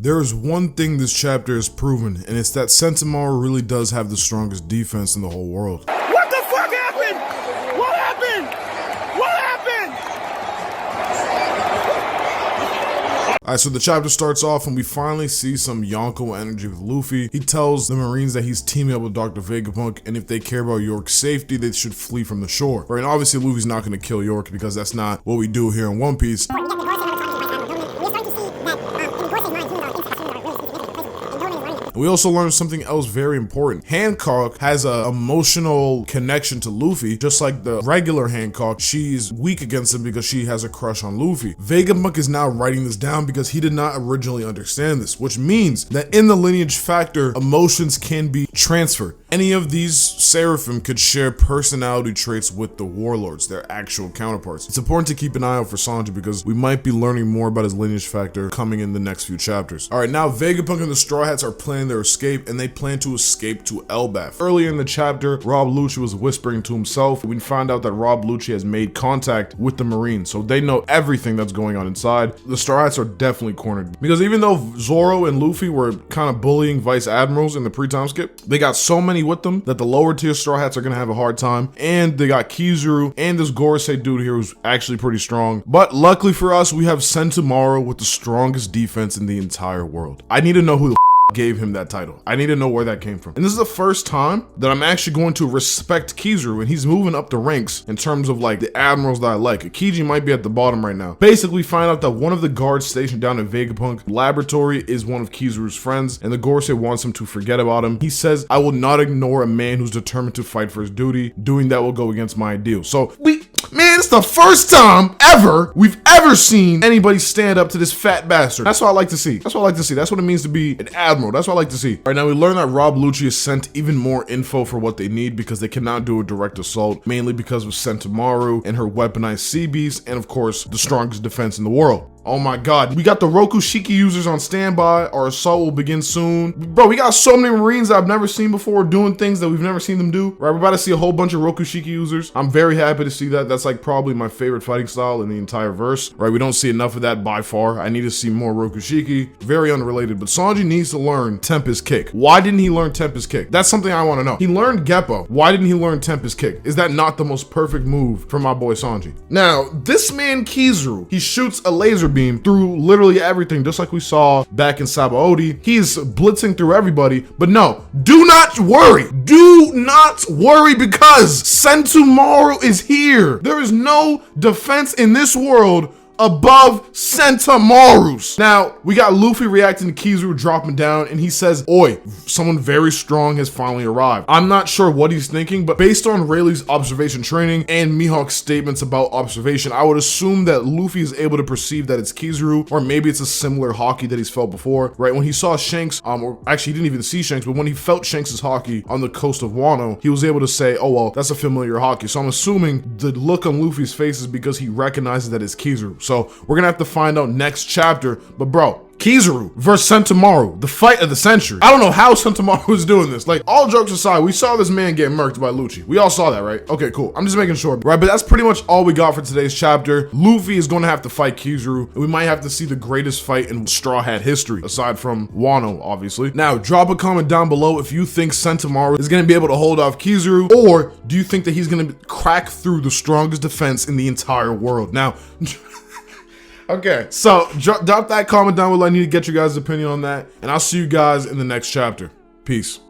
There is one thing this chapter has proven, and it's that Sentomaru really does have the strongest defense in the whole world. What the fuck happened? What happened? What happened? Alright, so the chapter starts off and we finally see some Yonko energy with Luffy. He tells the Marines that he's teaming up with Dr. Vegapunk, and if they care about York's safety, they should flee from the shore. Right, and obviously Luffy's not going to kill York because that's not what we do here in One Piece. We also learned something else very important. Hancock has an emotional connection to Luffy, just like the regular Hancock. She's weak against him because she has a crush on Luffy. Vegapunk is now writing this down because he did not originally understand this, which means that in the lineage factor, emotions can be transferred. Any of these Seraphim could share personality traits with the warlords, their actual counterparts. It's important to keep an eye out for Sanji because we might be learning more about his lineage factor coming in the next few chapters. Alright, now Vegapunk and the Straw Hats are planning their escape, and they plan to escape to Elbaf. Earlier in the chapter, Rob Lucci was whispering to himself. We find out that Rob Lucci has made contact with the Marines, so they know everything that's going on inside. The Straw Hats are definitely cornered because even though Zoro and Luffy were kind of bullying Vice Admirals in the pre-time skip, they got so many with them that the lower tier Straw Hats are gonna have a hard time, and they got Kizaru and this Gorosei dude here who's actually pretty strong. But luckily for us, we have Sentomaru with the strongest defense in the entire world. I need to know who the gave him that title. I need to know where that came from. And this is the first time that I'm actually going to respect Kizaru, and he's moving up the ranks in terms of like the admirals that I like. Akiji might be at the bottom right now. Basically, find out that one of the guards stationed down at Vegapunk laboratory is one of Kizaru's friends, and the Gorosei wants him to forget about him. He says, I will not ignore a man who's determined to fight for his duty. Doing that will go against my ideals. So man, it's the first time ever we've ever seen anybody stand up to this fat bastard. That's what I like to see. That's what I like to see. That's what it means to be an admiral. That's what I like to see. Right now, we learn that Rob Lucci has sent even more info for what they need because they cannot do a direct assault, mainly because of Sentomaru and her weaponized sea beast, and of course, the strongest defense in the world. Oh my god, we got the Rokushiki users on standby. Our assault will begin soon. Bro, we got so many Marines that I've never seen before doing things that we've never seen them do. Right, we're about to see a whole bunch of Rokushiki users. I'm very happy to see that. That's like probably my favorite fighting style in the entire verse. Right, we don't see enough of that by far. I need to see more Rokushiki. Very unrelated, but Sanji needs to learn Tempest Kick. Why didn't he learn Tempest Kick? That's something I want to know. He learned Geppo. Why didn't he learn Tempest Kick? Is that not the most perfect move for my boy Sanji? Now, this man Kizaru, he shoots a laser beam through literally everything, just like we saw back in Sabaody. He's blitzing through everybody, but no, do not worry. Do not worry because Sentomaru is here. There is no defense in this world above Sentomaru's. Now, we got Luffy reacting to Kizaru dropping down, and he says, oi, someone very strong has finally arrived. I'm not sure what he's thinking, but based on Rayleigh's observation training and Mihawk's statements about observation, I would assume that Luffy is able to perceive that it's Kizaru, or maybe it's a similar haki that he's felt before, right? When he saw Shanks, or actually he didn't even see Shanks, but when he felt Shanks' haki on the coast of Wano, he was able to say, oh, well, that's a familiar haki. So I'm assuming the look on Luffy's face is because he recognizes that it's Kizaru. So we're gonna have to find out next chapter. But bro, Kizaru versus Sentomaru, the fight of the century. I don't know how Sentomaru is doing this. Like, all jokes aside, we saw this man get murked by Lucci. We all saw that, right? Okay, cool. I'm just making sure. Right, but that's pretty much all we got for today's chapter. Luffy is gonna have to fight Kizaru, and we might have to see the greatest fight in Straw Hat history, aside from Wano, obviously. Now, drop a comment down below if you think Sentomaru is gonna be able to hold off Kizaru, or do you think that he's gonna crack through the strongest defense in the entire world? Now, okay, so drop that comment down below. I need to get your guys' opinion on that, and I'll see you guys in the next chapter. Peace.